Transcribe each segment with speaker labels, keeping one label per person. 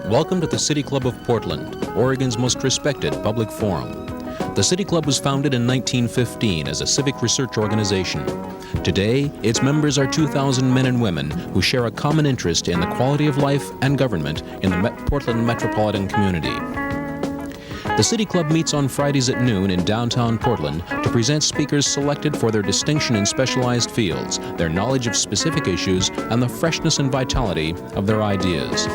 Speaker 1: Welcome to the City Club of Portland, Oregon's most respected public forum. The City Club was founded in 1915 as a civic research organization. Today, its members are 2,000 men and women who share a common interest in the quality of life and government in the Portland metropolitan community. The City Club meets on Fridays at noon in downtown Portland to present speakers selected for their distinction in specialized fields, their knowledge of specific issues, and the freshness and vitality of their ideas.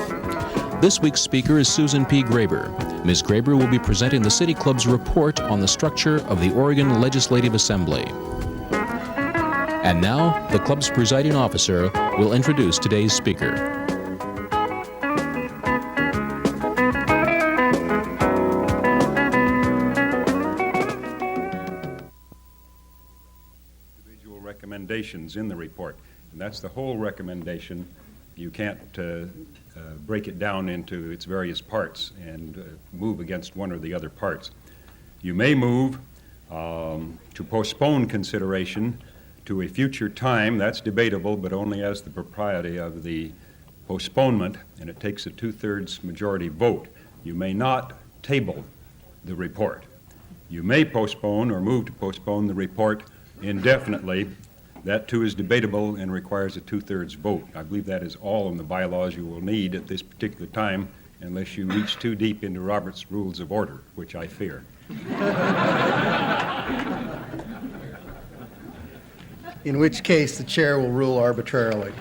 Speaker 1: This week's speaker is Susan P. Graber. Ms. Graber will be presenting the City Club's report on the structure of the Oregon Legislative Assembly. And now, the club's presiding officer will introduce today's speaker.
Speaker 2: Individual recommendations in the report, and that's the whole recommendation. You can't break it down into its various parts and move against one or the other parts. You may move to postpone consideration to a future time. That's debatable, but only as the propriety of the postponement, and it takes a 2/3 majority vote. You may not table the report. You may postpone or move to postpone the report indefinitely. That too is debatable and requires a 2/3 vote. I believe that is all in the bylaws you will need at this particular time, unless you reach too deep into Robert's Rules of Order, which I fear.
Speaker 3: In which case the chair will rule arbitrarily.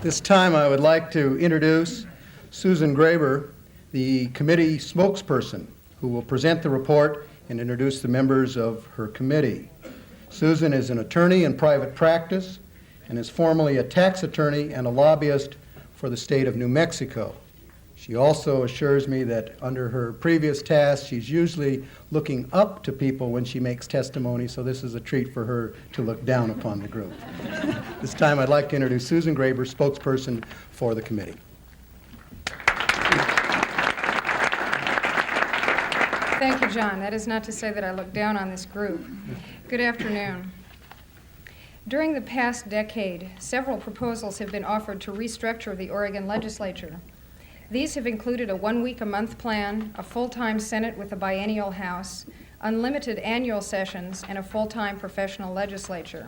Speaker 3: This time I would like to introduce Susan Graber, the committee spokesperson, who will present the report and introduce the members of her committee. Susan is an attorney in private practice and is formerly a tax attorney and a lobbyist for the state of New Mexico. She also assures me that under her previous tasks, she's usually looking up to people when she makes testimony, so this is a treat for her to look down upon the group. This time I'd like to introduce Susan Graber, spokesperson for the committee.
Speaker 4: Thank you, John. That is not to say that I look down on this group. Good afternoon. During the past decade, several proposals have been offered to restructure the Oregon legislature. These have included a 1-week-a-month plan, a full-time Senate with a biennial House, unlimited annual sessions, and a full-time professional legislature.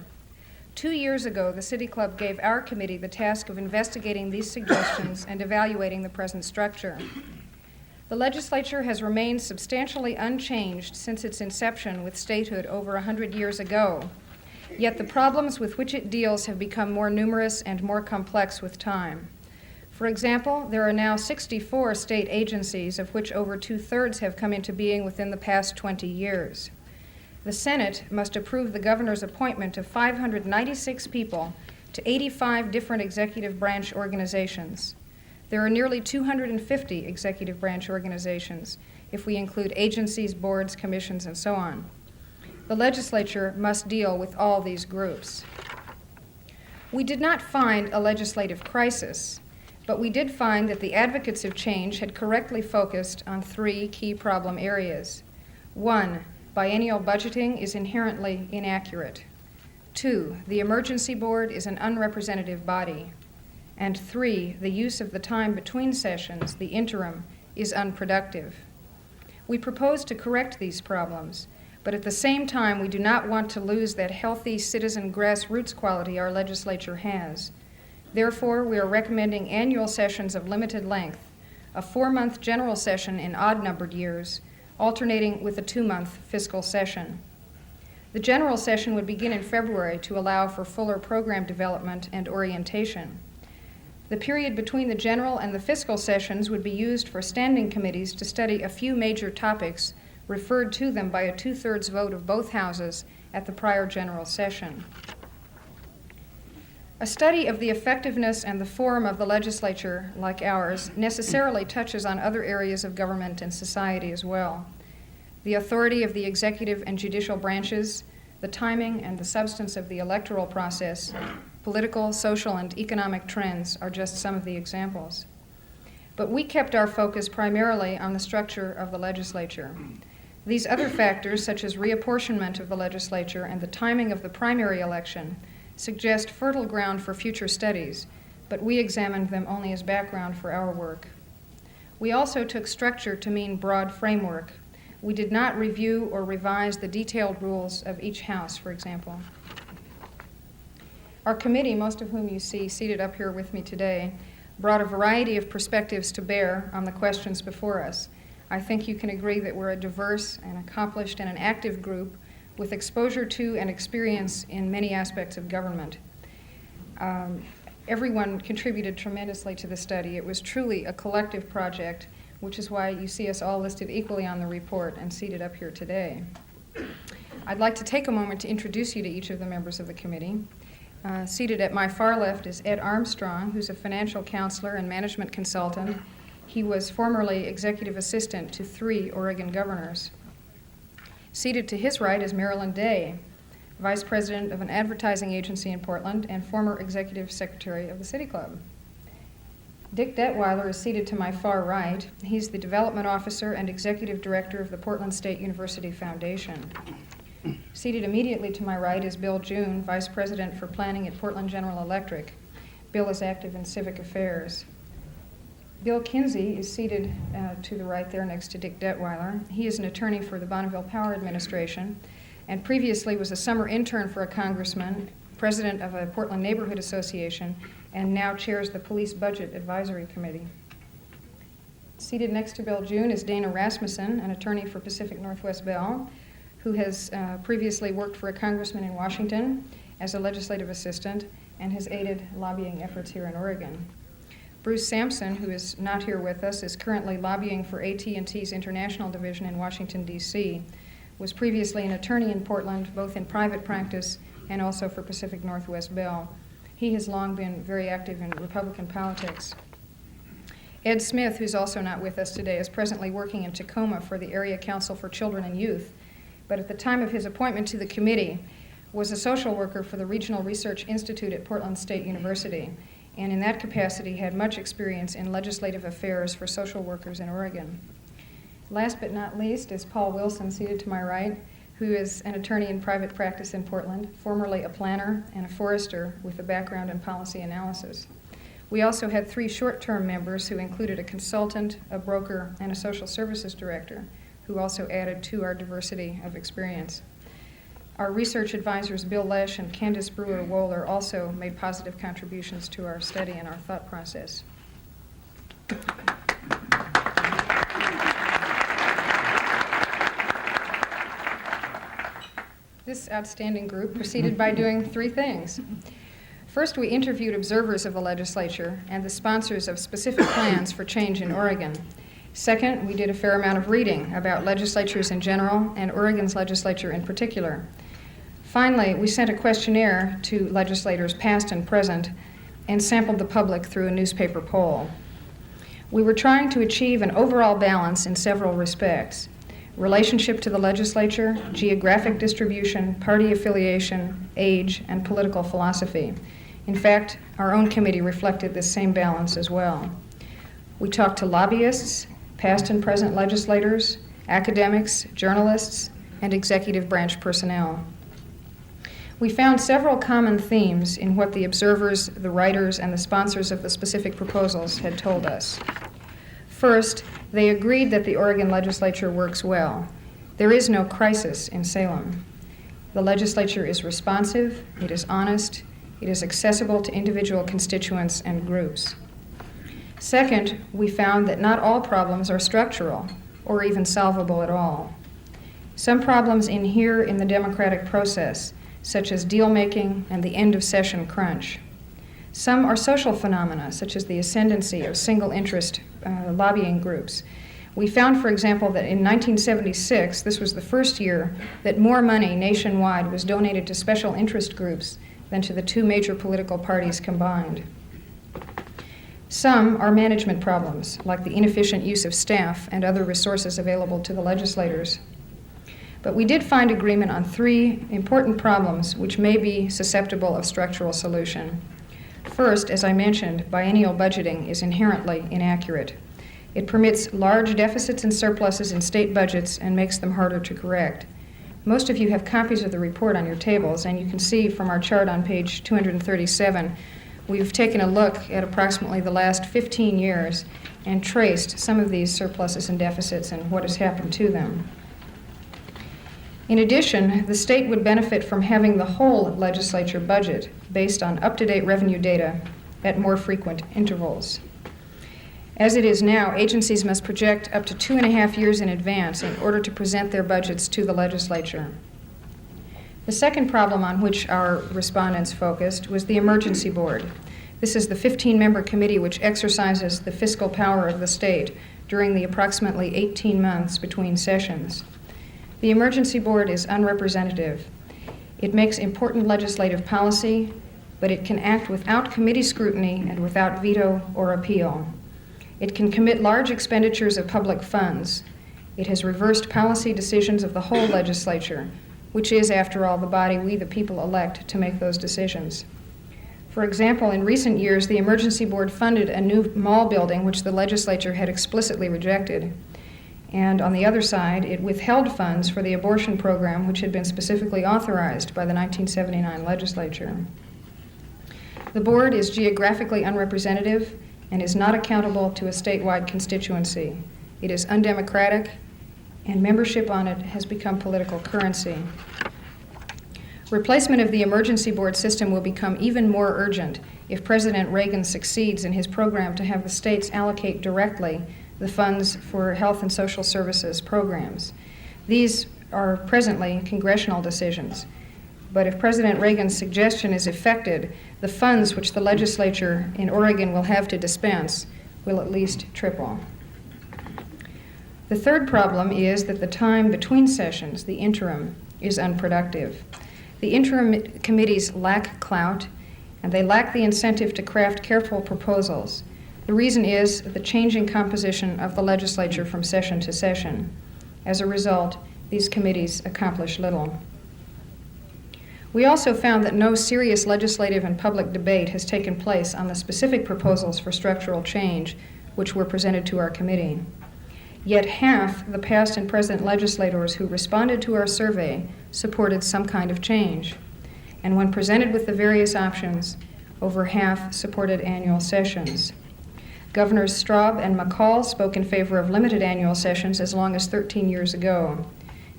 Speaker 4: 2 years ago, the City Club gave our committee the task of investigating these suggestions and evaluating the present structure. The legislature has remained substantially unchanged since its inception with statehood over 100 years ago, yet the problems with which it deals have become more numerous and more complex with time. For example, there are now 64 state agencies, of which over 2/3 have come into being within the past 20 years. The Senate must approve the governor's appointment of 596 people to 85 different executive branch organizations. There are nearly 250 executive branch organizations, if we include agencies, boards, commissions, and so on. The legislature must deal with all these groups. We did not find a legislative crisis, but we did find that the advocates of change had correctly focused on 3 key problem areas. 1, biennial budgeting is inherently inaccurate. 2, the emergency board is an unrepresentative body. And 3, the use of the time between sessions, the interim, is unproductive. We propose to correct these problems, but at the same time, we do not want to lose that healthy citizen grassroots quality our legislature has. Therefore, we are recommending annual sessions of limited length, a 4-month general session in odd-numbered years, alternating with a 2-month fiscal session. The general session would begin in February to allow for fuller program development and orientation. The period between the general and the fiscal sessions would be used for standing committees to study a few major topics referred to them by a 2/3 vote of both houses at the prior general session. A study of the effectiveness and the form of the legislature, like ours, necessarily touches on other areas of government and society as well. The authority of the executive and judicial branches, the timing and the substance of the electoral process, political, social, and economic trends are just some of the examples. But we kept our focus primarily on the structure of the legislature. These other factors, such as reapportionment of the legislature and the timing of the primary election, suggest fertile ground for future studies, but we examined them only as background for our work. We also took structure to mean broad framework. We did not review or revise the detailed rules of each house, for example. Our committee, most of whom you see seated up here with me today, brought a variety of perspectives to bear on the questions before us. I think you can agree that we're a diverse and accomplished and an active group with exposure to and experience in many aspects of government. Everyone contributed tremendously to the study. It was truly a collective project, which is why you see us all listed equally on the report and seated up here today. I'd like to take a moment to introduce you to each of the members of the committee. Seated at my far left is Ed Armstrong, who's a financial counselor and management consultant. He was formerly executive assistant to 3 Oregon governors. Seated to his right is Marilyn Day, vice president of an advertising agency in Portland and former executive secretary of the City Club. Dick Detweiler is seated to my far right. He's the development officer and executive director of the Portland State University Foundation. Seated immediately to my right is Bill June, vice president for planning at Portland General Electric. Bill is active in civic affairs. Bill Kinsey is seated to the right there next to Dick Detweiler. He is an attorney for the Bonneville Power Administration and previously was a summer intern for a congressman, president of a Portland Neighborhood Association, and now chairs the Police Budget Advisory Committee. Seated next to Bill June is Dana Rasmussen, an attorney for Pacific Northwest Bell, who has previously worked for a congressman in Washington as a legislative assistant and has aided lobbying efforts here in Oregon. Bruce Sampson, who is not here with us, is currently lobbying for AT&T's International Division in Washington, D.C., was previously an attorney in Portland, both in private practice and also for Pacific Northwest Bell. He has long been very active in Republican politics. Ed Smith, who's also not with us today, is presently working in Tacoma for the Area Council for Children and Youth, but at the time of his appointment to the committee was a social worker for the Regional Research Institute at Portland State University, and in that capacity had much experience in legislative affairs for social workers in Oregon. Last but not least is Paul Wilson, seated to my right, who is an attorney in private practice in Portland, formerly a planner and a forester with a background in policy analysis. We also had 3 short-term members who included a consultant, a broker, and a social services director, who also added to our diversity of experience. Our research advisors, Bill Lesh and Candace Brewer-Wohler, also made positive contributions to our study and our thought process. This outstanding group proceeded by doing 3 things. First, we interviewed observers of the legislature and the sponsors of specific plans for change in Oregon. Second, we did a fair amount of reading about legislatures in general and Oregon's legislature in particular. Finally, we sent a questionnaire to legislators past and present and sampled the public through a newspaper poll. We were trying to achieve an overall balance in several respects: relationship to the legislature, geographic distribution, party affiliation, age, and political philosophy. In fact, our own committee reflected this same balance as well. We talked to lobbyists, past and present legislators, academics, journalists, and executive branch personnel. We found several common themes in what the observers, the writers, and the sponsors of the specific proposals had told us. First, they agreed that the Oregon legislature works well. There is no crisis in Salem. The legislature is responsive, it is honest, it is accessible to individual constituents and groups. Second, we found that not all problems are structural or even solvable at all. Some problems inhere in the democratic process, such as deal-making and the end-of-session crunch. Some are social phenomena, such as the ascendancy of single-interest lobbying groups. We found, for example, that in 1976, this was the first year that more money nationwide was donated to special interest groups than to the 2 major political parties combined. Some are management problems, like the inefficient use of staff and other resources available to the legislators. But we did find agreement on 3 important problems which may be susceptible of structural solution. First, as I mentioned, biennial budgeting is inherently inaccurate. It permits large deficits and surpluses in state budgets and makes them harder to correct. Most of you have copies of the report on your tables, and you can see from our chart on page 237 we've taken a look at approximately the last 15 years and traced some of these surpluses and deficits and what has happened to them. In addition, the state would benefit from having the whole legislature budget based on up-to-date revenue data at more frequent intervals. As it is now, agencies must project up to 2.5 years in advance in order to present their budgets to the legislature. The second problem on which our respondents focused was the Emergency Board. This is the 15-member committee which exercises the fiscal power of the state during the approximately 18 months between sessions. The Emergency Board is unrepresentative. It makes important legislative policy, but it can act without committee scrutiny and without veto or appeal. It can commit large expenditures of public funds. It has reversed policy decisions of the whole legislature, which is, after all, the body we, the people, elect to make those decisions. For example, in recent years, the Emergency Board funded a new mall building which the legislature had explicitly rejected. And on the other side, it withheld funds for the abortion program which had been specifically authorized by the 1979 legislature. The board is geographically unrepresentative and is not accountable to a statewide constituency. It is undemocratic, and membership on it has become political currency. Replacement of the Emergency Board system will become even more urgent if President Reagan succeeds in his program to have the states allocate directly the funds for health and social services programs. These are presently congressional decisions, but if President Reagan's suggestion is effected, the funds which the legislature in Oregon will have to dispense will at least triple. The third problem is that the time between sessions, the interim, is unproductive. The interim committees lack clout, and they lack the incentive to craft careful proposals. The reason is the changing composition of the legislature from session to session. As a result, these committees accomplish little. We also found that no serious legislative and public debate has taken place on the specific proposals for structural change which were presented to our committee. Yet half the past and present legislators who responded to our survey supported some kind of change. And when presented with the various options, over half supported annual sessions. Governors Straub and McCall spoke in favor of limited annual sessions as long as 13 years ago,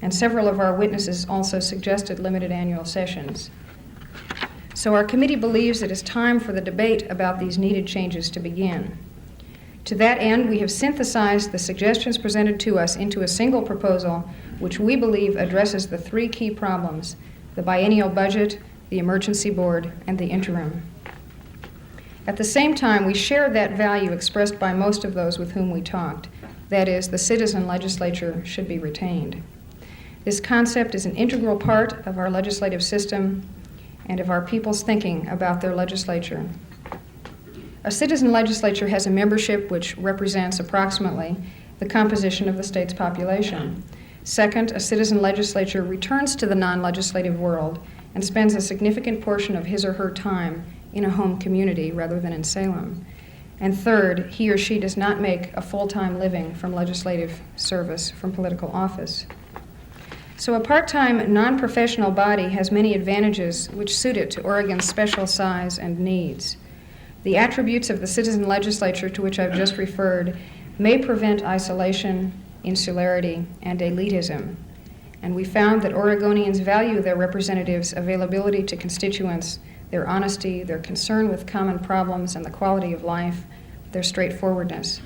Speaker 4: and several of our witnesses also suggested limited annual sessions. So our committee believes it is time for the debate about these needed changes to begin. To that end, we have synthesized the suggestions presented to us into a single proposal which we believe addresses the three key problems: the biennial budget, the emergency board, and the interim. At the same time, we share that value expressed by most of those with whom we talked. That is, the citizen legislature should be retained. This concept is an integral part of our legislative system and of our people's thinking about their legislature. A citizen legislature has a membership which represents approximately the composition of the state's population. Second, a citizen legislature returns to the non-legislative world and spends a significant portion of his or her time in a home community rather than in Salem. And third, he or she does not make a full-time living from legislative service from political office. So a part-time, non-professional body has many advantages which suit it to Oregon's special size and needs. The attributes of the citizen legislature to which I've just referred may prevent isolation, insularity, and elitism. And we found that Oregonians value their representatives' availability to constituents, their honesty, their concern with common problems and the quality of life, their straightforwardness.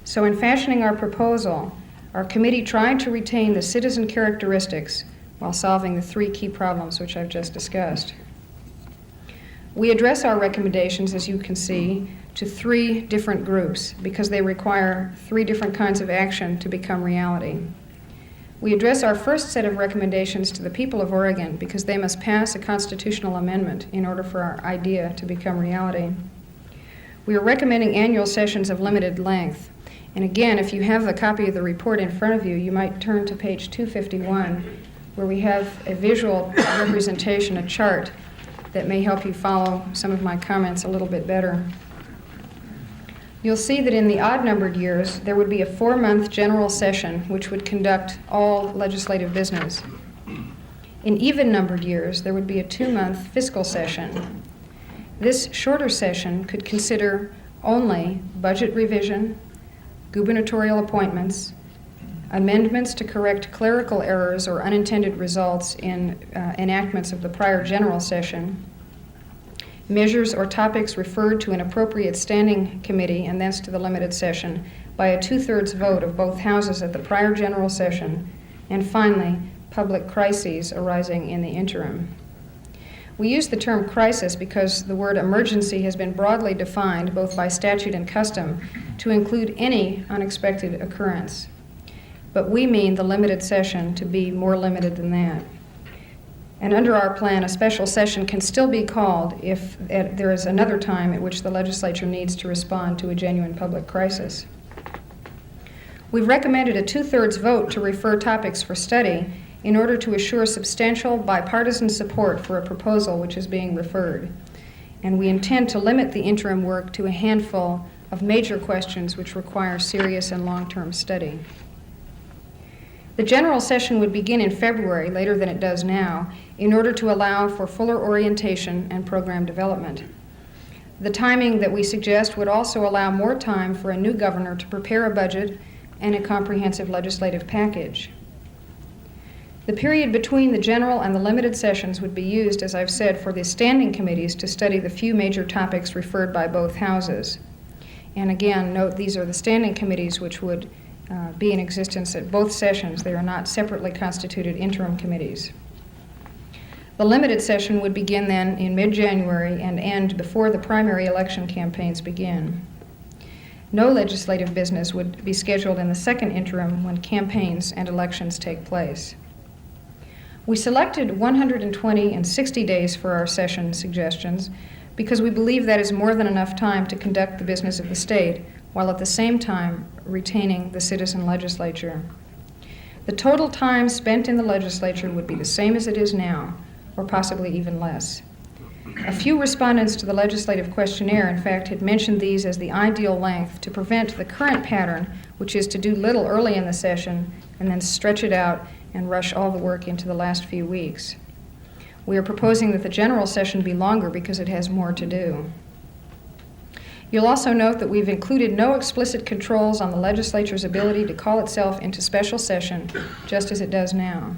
Speaker 4: So in fashioning our proposal, our committee tried to retain the citizen characteristics while solving the three key problems which I've just discussed. We address our recommendations, as you can see, to three different groups because they require three different kinds of action to become reality. We address our first set of recommendations to the people of Oregon because they must pass a constitutional amendment in order for our idea to become reality. We are recommending annual sessions of limited length. And again, if you have the copy of the report in front of you, you might turn to page 251, where we have a visual representation, a chart, that may help you follow some of my comments a little bit better. You'll see that in the odd-numbered years, there would be a 4-month general session which would conduct all legislative business. In even-numbered years, there would be a 2-month fiscal session. This shorter session could consider only budget revision, gubernatorial appointments, amendments to correct clerical errors or unintended results in enactments of the prior general session, measures or topics referred to an appropriate standing committee and thence to the limited session by a 2/3 vote of both houses at the prior general session, and finally, public crises arising in the interim. We use the term crisis because the word emergency has been broadly defined both by statute and custom to include any unexpected occurrence. But we mean the limited session to be more limited than that. And under our plan, a special session can still be called if there is another time at which the legislature needs to respond to a genuine public crisis. We've recommended a 2/3 vote to refer topics for study in order to assure substantial bipartisan support for a proposal which is being referred. And we intend to limit the interim work to a handful of major questions which require serious and long-term study. The general session would begin in February, later than it does now, in order to allow for fuller orientation and program development. The timing that we suggest would also allow more time for a new governor to prepare a budget and a comprehensive legislative package. The period between the general and the limited sessions would be used, as I've said, for the standing committees to study the few major topics referred by both houses. And again, note these are the standing committees which would be in existence at both sessions. They are not separately constituted interim committees. The limited session would begin then in mid-January and end before the primary election campaigns begin. No legislative business would be scheduled in the second interim when campaigns and elections take place. We selected 120 and 60 days for our session suggestions because we believe that is more than enough time to conduct the business of the state while at the same time retaining the citizen legislature. The total time spent in the legislature would be the same as it is now, or possibly even less. A few respondents to the legislative questionnaire, in fact, had mentioned these as the ideal length to prevent the current pattern, which is to do little early in the session and then stretch it out and rush all the work into the last few weeks. We are proposing that the general session be longer because it has more to do. You'll also note that we've included no explicit controls on the legislature's ability to call itself into special session, just as it does now.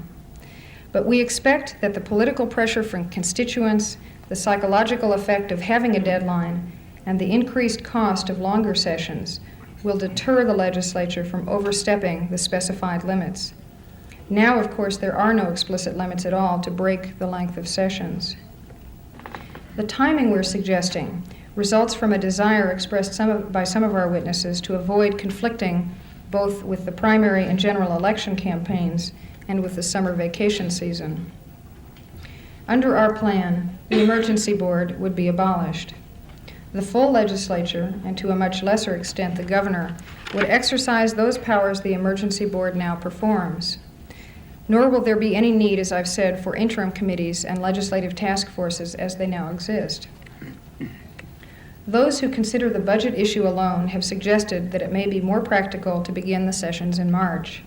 Speaker 4: But we expect that the political pressure from constituents, the psychological effect of having a deadline, and the increased cost of longer sessions will deter the legislature from overstepping the specified limits. Now, of course, there are no explicit limits at all to break the length of sessions. The timing we're suggesting results from a desire expressed by some of our witnesses to avoid conflicting both with the primary and general election campaigns and with the summer vacation season. Under our plan, the emergency board would be abolished. The full legislature, and to a much lesser extent the governor, would exercise those powers the emergency board now performs. Nor will there be any need, as I've said, for interim committees and legislative task forces as they now exist. Those who consider the budget issue alone have suggested that it may be more practical to begin the sessions in March.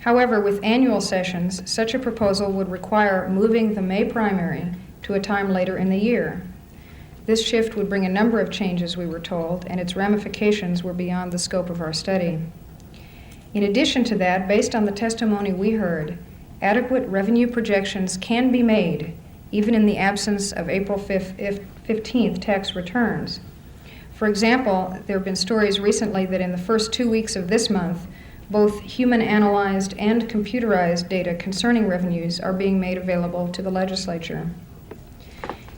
Speaker 4: However, with annual sessions, such a proposal would require moving the May primary to a time later in the year. This shift would bring a number of changes, we were told, and its ramifications were beyond the scope of our study. In addition to that, based on the testimony we heard, adequate revenue projections can be made, even in the absence of April 15th tax returns. For example, there have been stories recently that in the first 2 weeks of this month, both human-analyzed and computerized data concerning revenues are being made available to the legislature.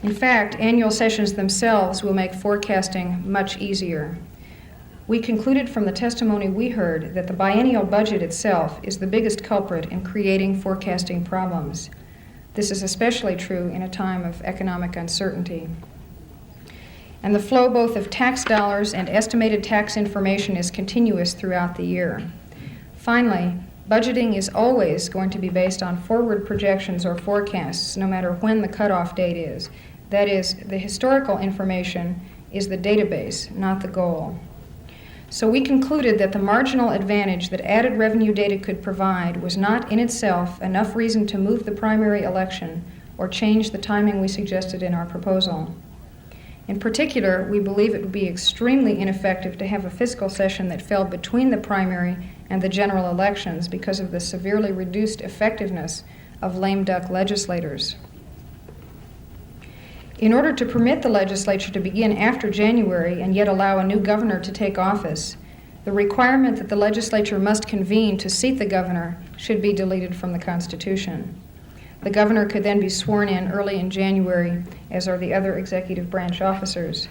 Speaker 4: In fact, annual sessions themselves will make forecasting much easier. We concluded from the testimony we heard that the biennial budget itself is the biggest culprit in creating forecasting problems. This is especially true in a time of economic uncertainty. And the flow both of tax dollars and estimated tax information is continuous throughout the year. Finally, budgeting is always going to be based on forward projections or forecasts, no matter when the cutoff date is. That is, the historical information is the database, not the goal. So we concluded that the marginal advantage that added revenue data could provide was not in itself enough reason to move the primary election or change the timing we suggested in our proposal. In particular, we believe it would be extremely ineffective to have a fiscal session that fell between the primary and the general elections because of the severely reduced effectiveness of lame duck legislators. In order to permit the legislature to begin after January and yet allow a new governor to take office, the requirement that the legislature must convene to seat the governor should be deleted from the Constitution. The governor could then be sworn in early in January, as are the other executive branch officers.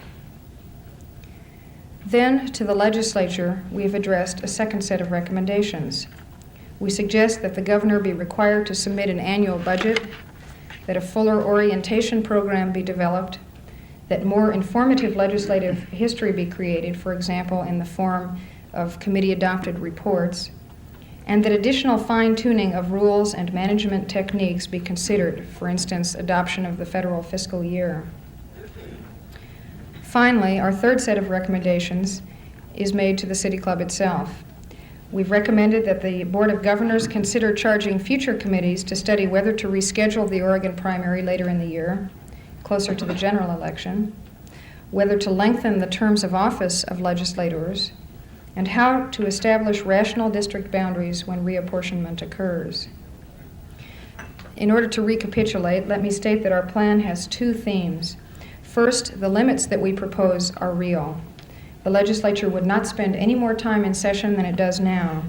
Speaker 4: Then, to the legislature, we have addressed a second set of recommendations. We suggest that the governor be required to submit an annual budget, that a fuller orientation program be developed, that more informative legislative history be created, for example, in the form of committee-adopted reports, and that additional fine-tuning of rules and management techniques be considered, for instance, adoption of the federal fiscal year. Finally, our third set of recommendations is made to the City Club itself. We've recommended that the Board of Governors consider charging future committees to study whether to reschedule the Oregon primary later in the year, closer to the general election, whether to lengthen the terms of office of legislators, and how to establish rational district boundaries when reapportionment occurs. In order to recapitulate, let me state that our plan has two themes. First, the limits that we propose are real. The legislature would not spend any more time in session than it does now.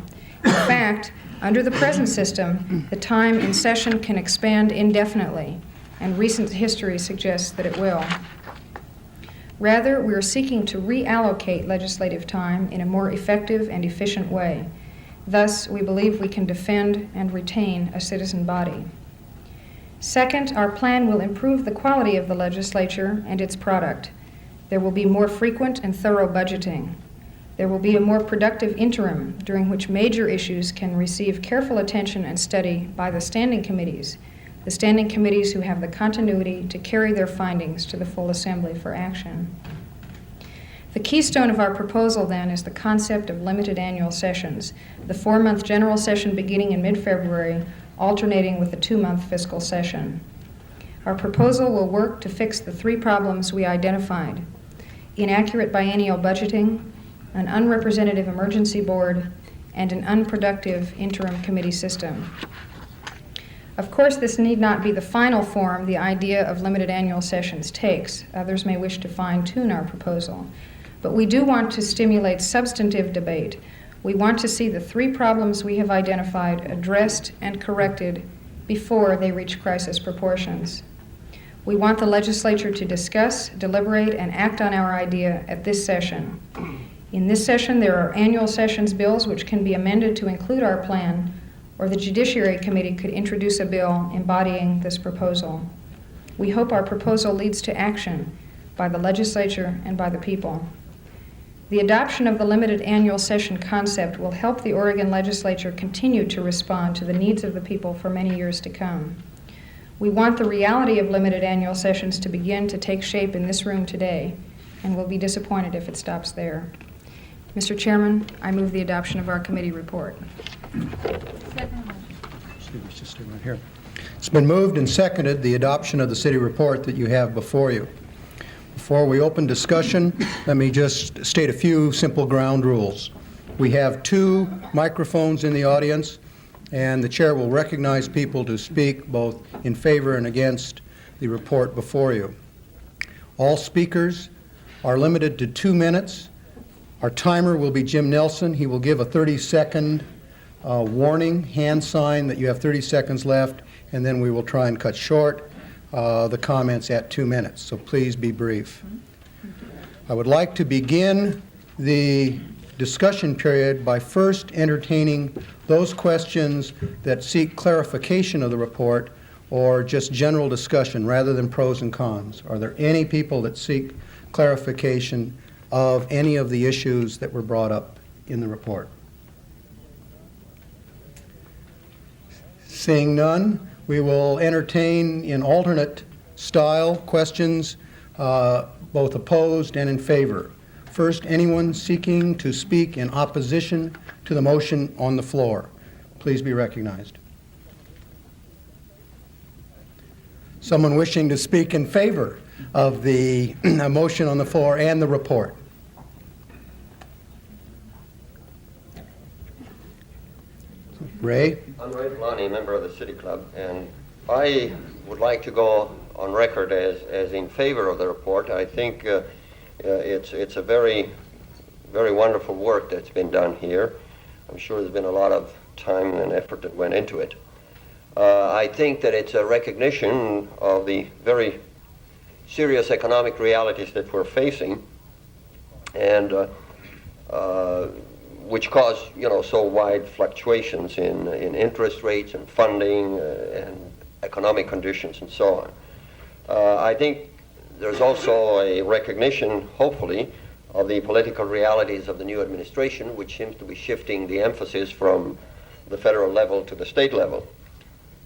Speaker 4: In fact, under the present system, the time in session can expand indefinitely, and recent history suggests that it will. Rather, we are seeking to reallocate legislative time in a more effective and efficient way. Thus, we believe we can defend and retain a citizen body. Second, our plan will improve the quality of the legislature and its product. There will be more frequent and thorough budgeting. There will be a more productive interim during which major issues can receive careful attention and study by the standing committees who have the continuity to carry their findings to the full assembly for action. The keystone of our proposal, then, is the concept of limited annual sessions, the 4-month general session beginning in mid-February, alternating with the 2-month fiscal session. Our proposal will work to fix the 3 problems we identified: inaccurate biennial budgeting, an unrepresentative emergency board, and an unproductive interim committee system. Of course, this need not be the final form the idea of limited annual sessions takes. Others may wish to fine-tune our proposal. But we do want to stimulate substantive debate. We want to see the 3 problems we have identified addressed and corrected before they reach crisis proportions. We want the legislature to discuss, deliberate, and act on our idea at this session. In this session, there are annual sessions bills which can be amended to include our plan, or the Judiciary Committee could introduce a bill embodying this proposal. We hope our proposal leads to action by the legislature and by the people. The adoption of the limited annual session concept will help the Oregon legislature continue to respond to the needs of the people for many years to come. We want the reality of limited annual sessions to begin to take shape in this room today, and will be disappointed if it stops there. Mr. Chairman, I move the adoption of our committee report.
Speaker 3: It's been moved and seconded the adoption of the city report that you have before you. Before we open discussion, let me just state a few simple ground rules. We have 2 microphones in the audience, and the chair will recognize people to speak both in favor and against the report before you. All speakers are limited to 2 minutes. Our timer will be Jim Nelson. He will give a 30-second warning, hand sign that you have 30 seconds left, and then we will try and cut short the comments at 2 minutes. So please be brief. I would like to begin the discussion period by first entertaining those questions that seek clarification of the report or just general discussion rather than pros and cons. Are there any people that seek clarification of any of the issues that were brought up in the report? Seeing none, we will entertain in alternate style questions, both opposed and in favor. First, anyone seeking to speak in opposition to the motion on the floor. Please be recognized. Someone wishing to speak in favor of the motion on the floor and the report? Ray?
Speaker 5: I'm Ray Filani, member of the City Club, and I would like to go on record as in favor of the report. I think it's a very wonderful work that's been done here. I'm sure there's been a lot of time and effort that went into it. I think that it's a recognition of the very serious economic realities that we're facing, and which cause, so wide fluctuations in interest rates and funding and economic conditions and so on. I think there's also a recognition, hopefully, of the political realities of the new administration, which seems to be shifting the emphasis from the federal level to the state level,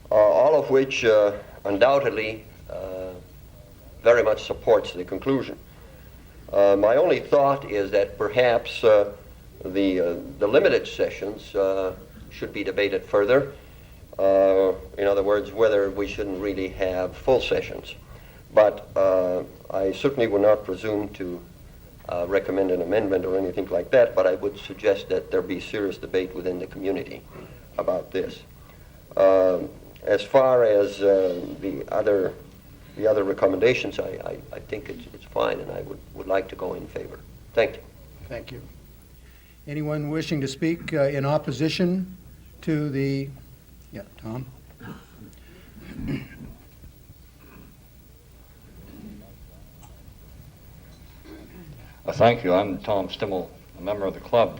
Speaker 5: all of which undoubtedly very much supports the conclusion. My only thought is that perhaps the limited sessions should be debated further. In other words, whether we shouldn't really have full sessions. But I certainly would not presume to recommend an amendment or anything like that, but I would suggest that there be serious debate within the community about this. As far as the other recommendations, I think it's fine, and I would like to go in favor. Thank you.
Speaker 3: Thank you. Anyone wishing to speak in opposition to the... Yeah, Tom?
Speaker 6: Thank you. I'm Tom Stimmel, a member of the club.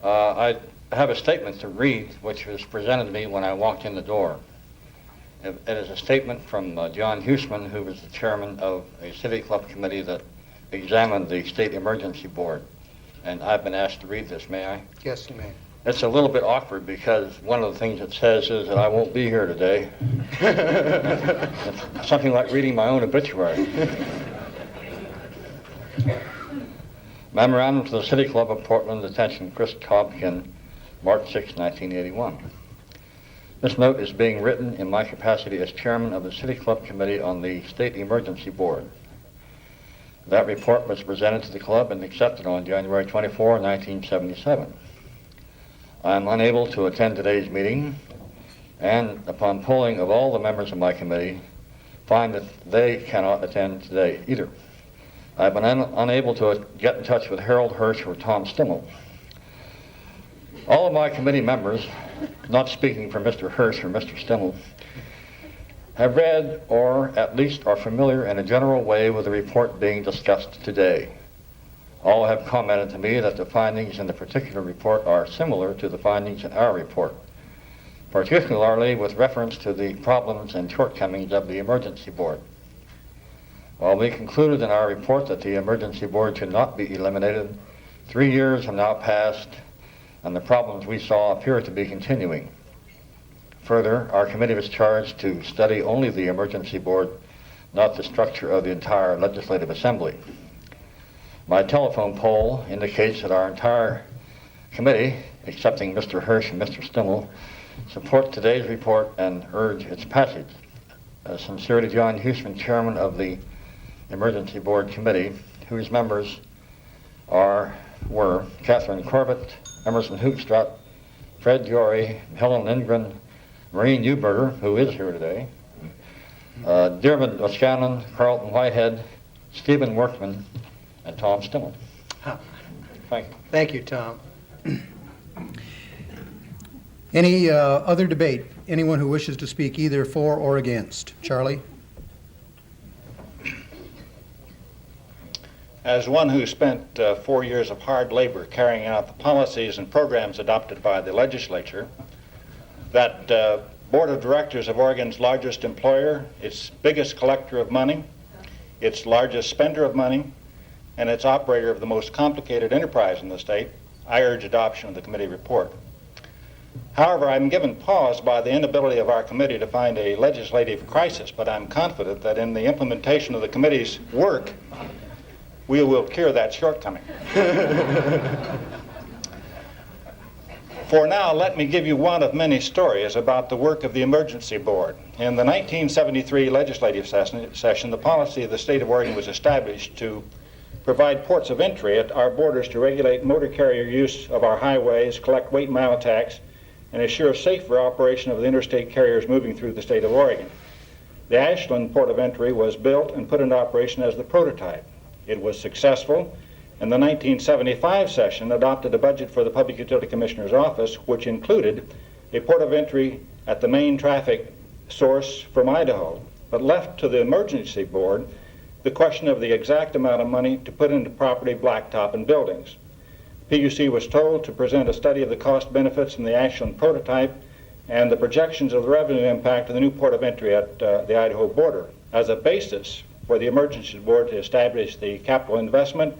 Speaker 6: I have a statement to read which was presented to me when I walked in the door. It is a statement from John Huesman, who was the chairman of a City Club committee that examined the State Emergency Board. And I've been asked to read this. May I?
Speaker 3: Yes, you may.
Speaker 6: It's a little bit awkward because one of the things it says is that I won't be here today. It's something like reading my own obituary. Memorandum to the City Club of Portland, attention Chris Cobkin, March 6, 1981. This note is being written in my capacity as chairman of the City Club Committee on the State Emergency Board. That report was presented to the club and accepted on January 24, 1977. I am unable to attend today's meeting, and upon polling of all the members of my committee, find that they cannot attend today either. I've been unable to get in touch with Harold Hirsch or Tom Stimmel. All of my committee members, not speaking for Mr. Hirsch or Mr. Stimmel, have read or at least are familiar in a general way with the report being discussed today. All have commented to me that the findings in the particular report are similar to the findings in our report, particularly with reference to the problems and shortcomings of the Emergency Board. While we concluded in our report that the Emergency Board should not be eliminated, 3 years have now passed and the problems we saw appear to be continuing. Further, our committee was charged to study only the Emergency Board, not the structure of the entire Legislative Assembly. My telephone poll indicates that our entire committee, excepting Mr. Hirsch and Mr. Stimmel, support today's report and urge its passage. Sincerely, John Huesman, chairman of the Emergency Board Committee, whose members were Catherine Corbett, Emerson Hoopstrut, Fred Jory, Helen Lindgren, Maureen Newberger, who is here today, Dermot O'Scanlan, Carlton Whitehead, Stephen Workman, and Tom Stimmel. Thank you.
Speaker 3: Thank you, Tom. Any other debate? Anyone who wishes to speak either for or against? Charlie?
Speaker 7: As one who spent 4 years of hard labor carrying out the policies and programs adopted by the legislature, that board of directors of Oregon's largest employer, its biggest collector of money, its largest spender of money, and its operator of the most complicated enterprise in the state, I urge adoption of the committee report. However, I'm given pause by the inability of our committee to find a legislative crisis, but I'm confident that in the implementation of the committee's work, we will cure that shortcoming. For now, let me give you one of many stories about the work of the Emergency Board. In the 1973 legislative session, the policy of the state of Oregon was established to provide ports of entry at our borders to regulate motor carrier use of our highways, collect weight mile tax, and assure safer operation of the interstate carriers moving through the state of Oregon. The Ashland Port of Entry was built and put into operation as the prototype. It was successful, and the 1975 session adopted a budget for the Public Utility Commissioner's Office, which included a port of entry at the main traffic source from Idaho, but left to the Emergency Board the question of the exact amount of money to put into property, blacktop, and buildings. PUC was told to present a study of the cost benefits from the Ashland prototype and the projections of the revenue impact of the new port of entry at the Idaho border as a basis for the Emergency Board to establish the capital investment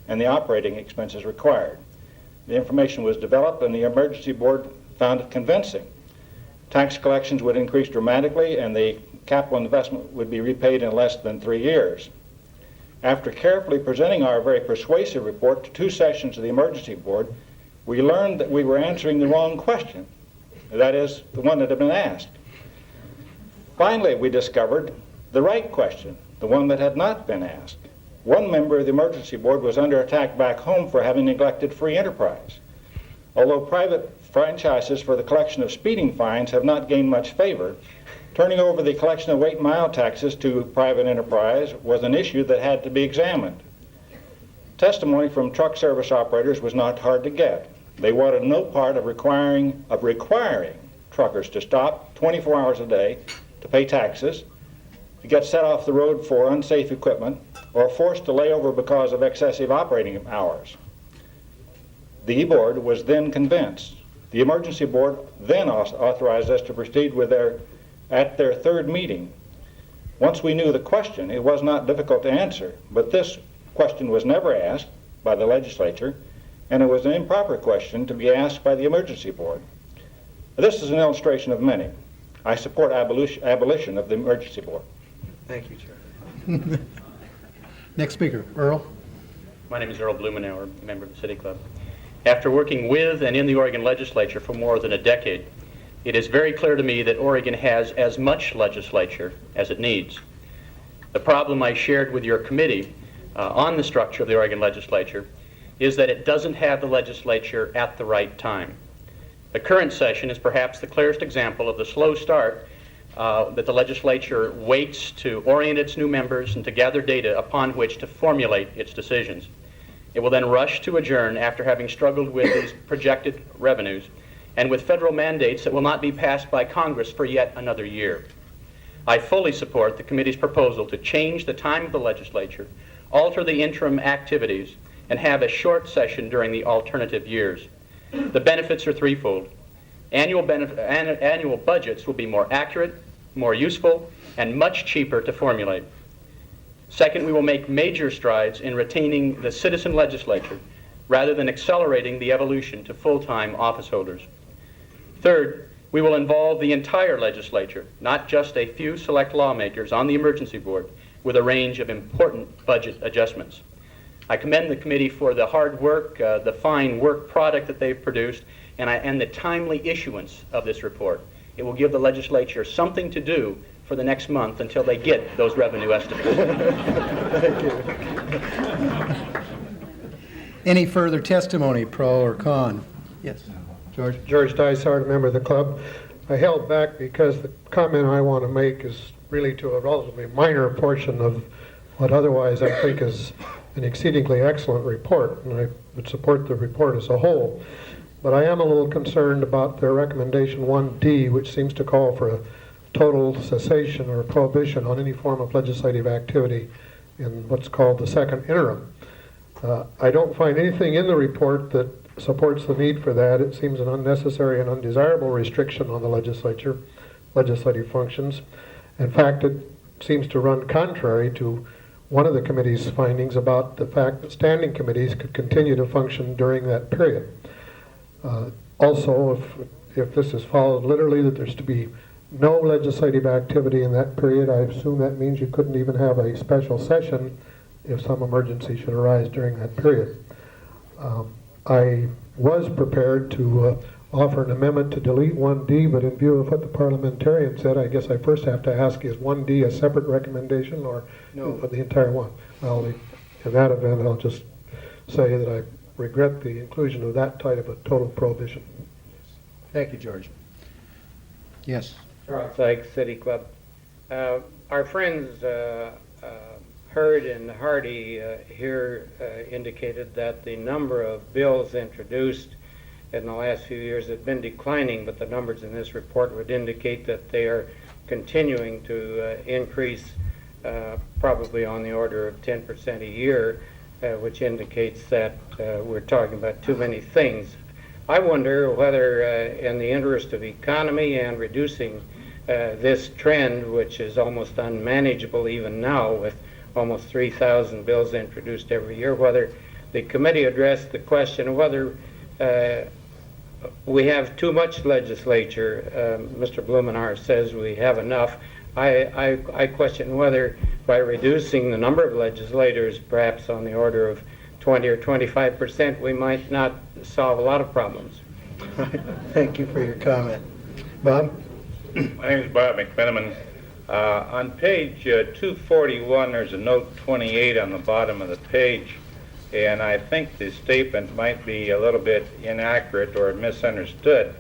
Speaker 7: and the operating expenses required. The information was developed and the Emergency Board found it convincing. Tax collections would increase dramatically and the capital investment would be repaid in less than 3 years. After carefully presenting our very persuasive report to 2 sessions of the Emergency Board, we learned that we were answering the wrong question. That is, the one that had been asked. Finally, we discovered the right question, the one that had not been asked. One member of the Emergency Board was under attack back home for having neglected free enterprise. Although private franchises for the collection of speeding fines have not gained much favor, turning over the collection of weight mile taxes to private enterprise was an issue that had to be examined. Testimony from truck service operators was not hard to get. They wanted no part of requiring truckers to stop 24 hours a day to pay taxes, to get set off the road for unsafe equipment, or forced to lay over because of excessive operating hours. The board was then convinced. The Emergency Board then authorized us to proceed with at their 3rd meeting. Once we knew the question, it was not difficult to answer, but this question was never asked by the legislature, and it was an improper question to be asked by the Emergency Board. This is an illustration of many. I support abolition of the Emergency Board.
Speaker 3: Thank you, Chair. Next speaker, Earl.
Speaker 8: My name is Earl Blumenauer, member of the City Club. After working with and in the Oregon legislature for more than a decade, it is very clear to me that Oregon has as much legislature as it needs. The problem I shared with your committee on the structure of the Oregon legislature is that it doesn't have the legislature at the right time. The current session is perhaps the clearest example of the slow start that the legislature waits to orient its new members and to gather data upon which to formulate its decisions. It will then rush to adjourn after having struggled with these projected revenues and with federal mandates that will not be passed by Congress for yet another year. I fully support the committee's proposal to change the time of the legislature, alter the interim activities, and have a short session during the alternative years. The benefits are threefold. Annual budgets will be more accurate, more useful, and much cheaper to formulate. Second, we will make major strides in retaining the citizen legislature rather than accelerating the evolution to full-time office holders. Third, we will involve the entire legislature, not just a few select lawmakers on the Emergency Board, with a range of important budget adjustments. I commend the committee for the hard work, the fine work product that they've produced, and the timely issuance of this report. It will give the legislature something to do for the next month until they get those revenue estimates.
Speaker 3: Thank you. Any further testimony, pro or con? Yes, George.
Speaker 9: George Dysart, a member of the club. I held back because the comment I want to make is really to a relatively minor portion of what otherwise I think is an exceedingly excellent report, and I would support the report as a whole. But I am a little concerned about their recommendation 1D, which seems to call for a total cessation or prohibition on any form of legislative activity in what's called the second interim. I don't find anything in the report that supports the need for that. It seems an unnecessary and undesirable restriction on the legislative functions. In fact, it seems to run contrary to one of the committee's findings about the fact that standing committees could continue to function during that period. Also, if this is followed literally, that there's to be no legislative activity in that period, I assume that means you couldn't even have a special session if some emergency should arise during that period. I was prepared to offer an amendment to delete 1D, but in view of what the parliamentarian said, I guess I first have to ask, is 1D a separate recommendation or
Speaker 3: No.
Speaker 9: the entire one? Well, in that event, I'll just say that I regret the inclusion of that type of a total prohibition.
Speaker 3: Thank you, George. Yes.
Speaker 10: Charles Sykes, City Club. Our friends Hurd and Hardy here indicated that the number of bills introduced in the last few years have been declining, but the numbers in this report would indicate that they are continuing to increase, probably on the order of 10% a year, which indicates that we're talking about too many things. I wonder whether, in the interest of economy and reducing this trend, which is almost unmanageable even now with almost 3,000 bills introduced every year, whether the committee addressed the question of whether we have too much legislature. Mr. Blumenauer says we have enough. I question whether by reducing the number of legislators, perhaps on the order of 20 or 25%, we might not solve a lot of problems.
Speaker 3: Thank you for your comment. Bob?
Speaker 7: My name is Bob McMenamin. On page 241, there's a note 28 on the bottom of the page, and I think the statement might be a little bit inaccurate or misunderstood.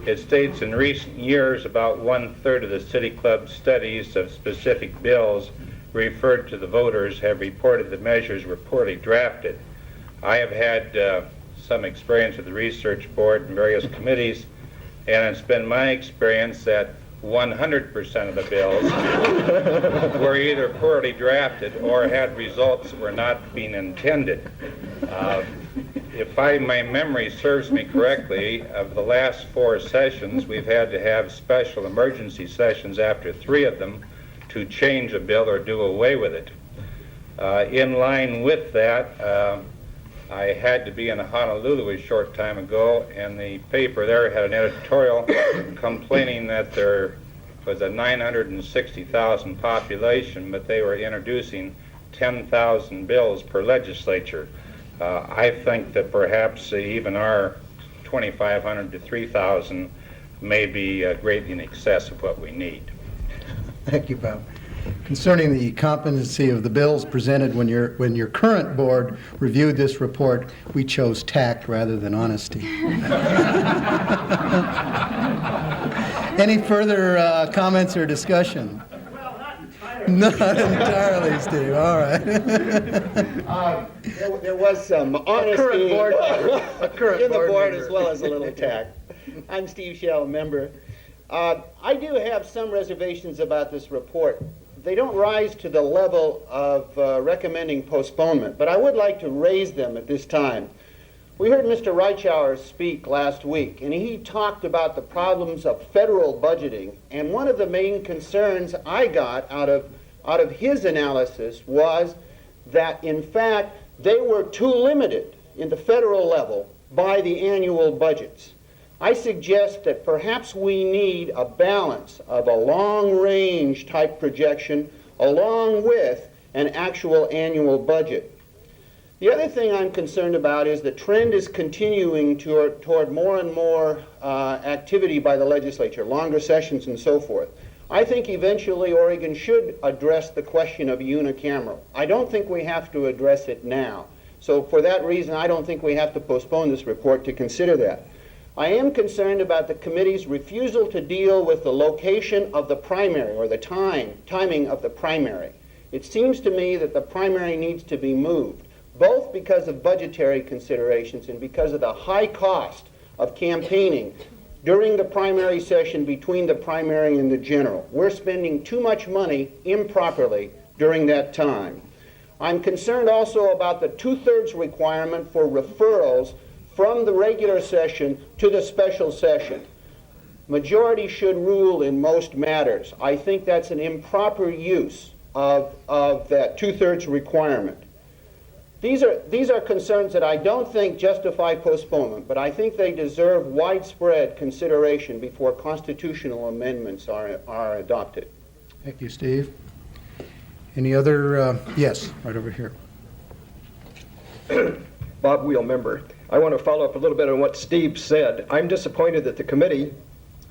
Speaker 7: It states in recent years about 1/3 of the City Club studies of specific bills referred to the voters have reported the measures were poorly drafted. I have had some experience with the research board and various committees, and it's been my experience that 100% of the bills were either poorly drafted or had results that were not being intended. If my memory serves me correctly, of the last 4 sessions, we've had to have special emergency sessions after 3 of them to change a bill or do away with it. In line with that, I had to be in Honolulu a short time ago, and the paper there had an editorial complaining that there was a 960,000 population, but they were introducing 10,000 bills per legislature. I think that perhaps even our 2,500 to 3,000 may be greatly in excess of what we need.
Speaker 3: Thank you, Bob. Concerning the competency of the bills presented when your current board reviewed this report, we chose tact rather than honesty. Any further comments or discussion?
Speaker 11: Well, not entirely.
Speaker 3: Not entirely, Steve. All right.
Speaker 11: There was some honesty in the board as well as a little tact. I'm Steve Shell, member. I do have some reservations about this report. They don't rise to the level of recommending postponement, but I would like to raise them at this time. We heard Mr. Reichauer speak last week, and he talked about the problems of federal budgeting, and one of the main concerns I got out of his analysis was that, in fact, they were too limited in the federal level by the annual budgets. I suggest that perhaps we need a balance of a long-range type projection along with an actual annual budget. The other thing I'm concerned about is the trend is continuing toward more and more activity by the legislature, longer sessions and so forth. I think eventually Oregon should address the question of unicameral. I don't think we have to address it now. So for that reason, I don't think we have to postpone this report to consider that. I am concerned about the committee's refusal to deal with the location of the primary or the timing of the primary. It seems to me that the primary needs to be moved, both because of budgetary considerations and because of the high cost of campaigning during the primary session between the primary and the general. We're spending too much money improperly during that time. I'm concerned also about the 2/3 requirement for referrals from the regular session to the special session. Majority should rule in most matters. I think that's an improper use of that 2/3 requirement. These are concerns that I don't think justify postponement, but I think they deserve widespread consideration before constitutional amendments are adopted.
Speaker 3: Thank you, Steve. Any other? Yes, right over here.
Speaker 12: Bob Wheel, member. I want to follow up a little bit on what Steve said. I'm disappointed that the committee,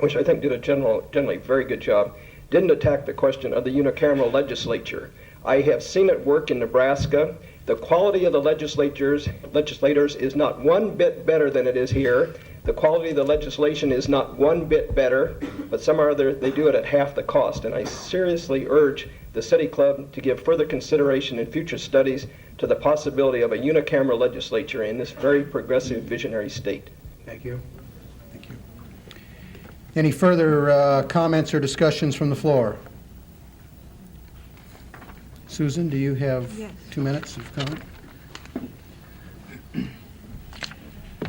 Speaker 12: which I think did a generally very good job, didn't attack the question of the unicameral legislature. I have seen it work in Nebraska. The quality of the legislators is not one bit better than it is here. The quality of the legislation is not one bit better, but somehow they do it at half the cost. And I seriously urge the City Club to give further consideration in future studies to the possibility of a unicameral legislature in this very progressive, visionary state.
Speaker 3: Thank you. Thank you. Any further comments or discussions from the floor? Susan, do you have 2 minutes of comment?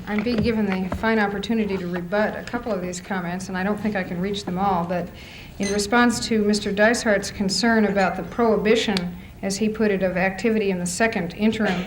Speaker 4: I'm being given the fine opportunity to rebut a couple of these comments, and I don't think I can reach them all, but in response to Mr. Dysart's concern about the prohibition, as he put it, of activity in the second interim,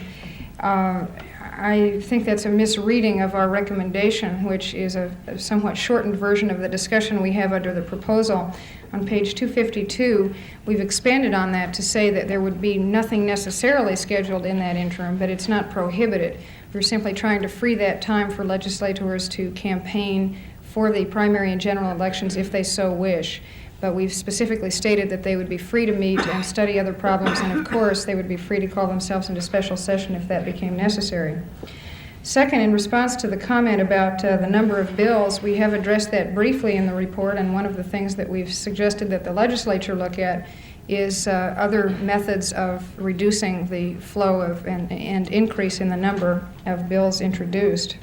Speaker 4: I think that's a misreading of our recommendation, which is a somewhat shortened version of the discussion we have under the proposal. On page 252, we've expanded on that to say that there would be nothing necessarily scheduled in that interim, but it's not prohibited. We're simply trying to free that time for legislators to campaign for the primary and general elections if they so wish. But we've specifically stated that they would be free to meet and study other problems, and of course, they would be free to call themselves into special session if that became necessary. Second, in response to the comment about the number of bills, we have addressed that briefly in the report, and one of the things that we've suggested that the legislature look at is other methods of reducing the flow of and increase in the number of bills introduced.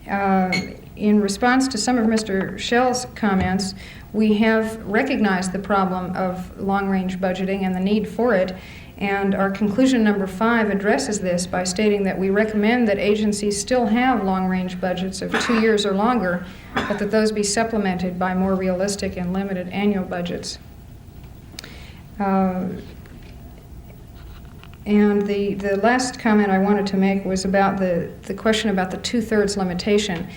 Speaker 4: In response to some of Mr. Schell's comments, we have recognized the problem of long-range budgeting and the need for it, and our conclusion number 5 addresses this by stating that we recommend that agencies still have long-range budgets of 2 years or longer, but that those be supplemented by more realistic and limited annual budgets. And the last comment I wanted to make was about the question about the 2/3 limitation.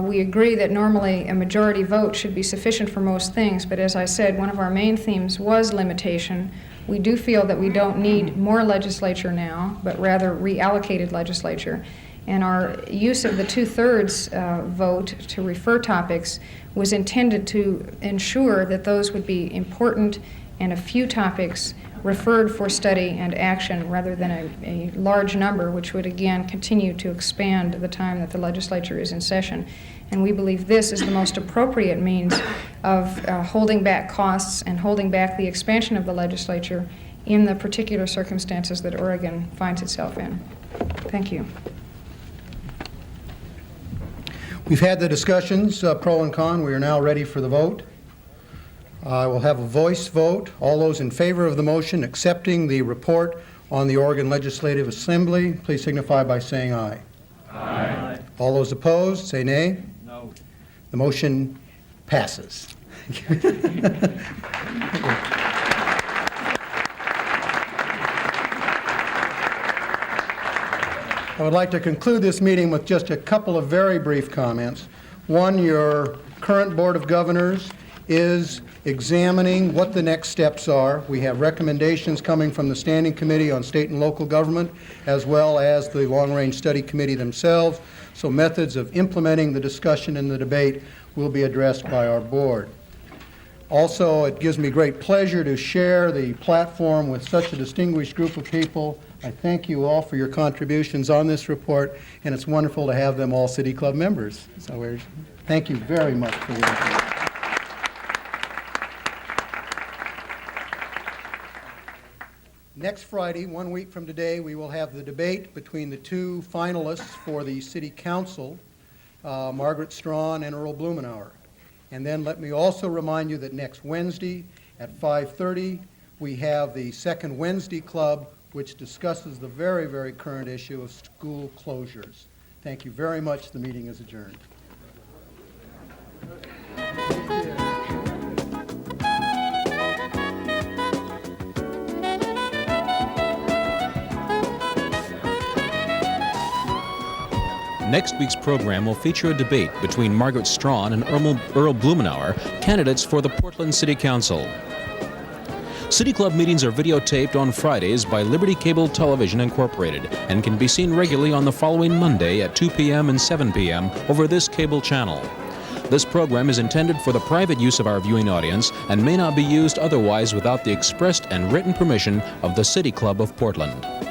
Speaker 4: We agree that normally a majority vote should be sufficient for most things, but as I said, one of our main themes was limitation. We do feel that we don't need more legislature now, but rather reallocated legislature. And our use of the 2/3 vote to refer topics was intended to ensure that those would be important and a few topics referred for study and action rather than a large number, which would again continue to expand the time that the legislature is in session. And we believe this is the most appropriate means of holding back costs and holding back the expansion of the legislature in the particular circumstances that Oregon finds itself in. Thank you.
Speaker 3: We've had the discussions, pro and con. We are now ready for the vote. I will have a voice vote. All those in favor of the motion accepting the report on the Oregon Legislative Assembly, please signify by saying aye. Aye. All those opposed, say nay. No. The motion passes. I would like to conclude this meeting with just a couple of very brief comments. One, your current Board of Governors is examining what the next steps are. We have recommendations coming from the Standing Committee on State and Local Government, as well as the Long Range Study Committee themselves. So methods of implementing the discussion and the debate will be addressed by our board. Also, it gives me great pleasure to share the platform with such a distinguished group of people. I thank you all for your contributions on this report, and it's wonderful to have them all City Club members. So thank you very much for your interest. Next Friday, 1 week from today, we will have the debate between the two finalists for the City Council, Margaret Strawn and Earl Blumenauer. And then let me also remind you that next Wednesday at 5:30, we have the Second Wednesday Club, which discusses the very, very current issue of school closures. Thank you very much. The meeting is adjourned.
Speaker 1: Next week's program will feature a debate between Margaret Strawn and Earl Blumenauer, candidates for the Portland City Council. City Club meetings are videotaped on Fridays by Liberty Cable Television Incorporated and can be seen regularly on the following Monday at 2 p.m. and 7 p.m. over this cable channel. This program is intended for the private use of our viewing audience and may not be used otherwise without the expressed and written permission of the City Club of Portland.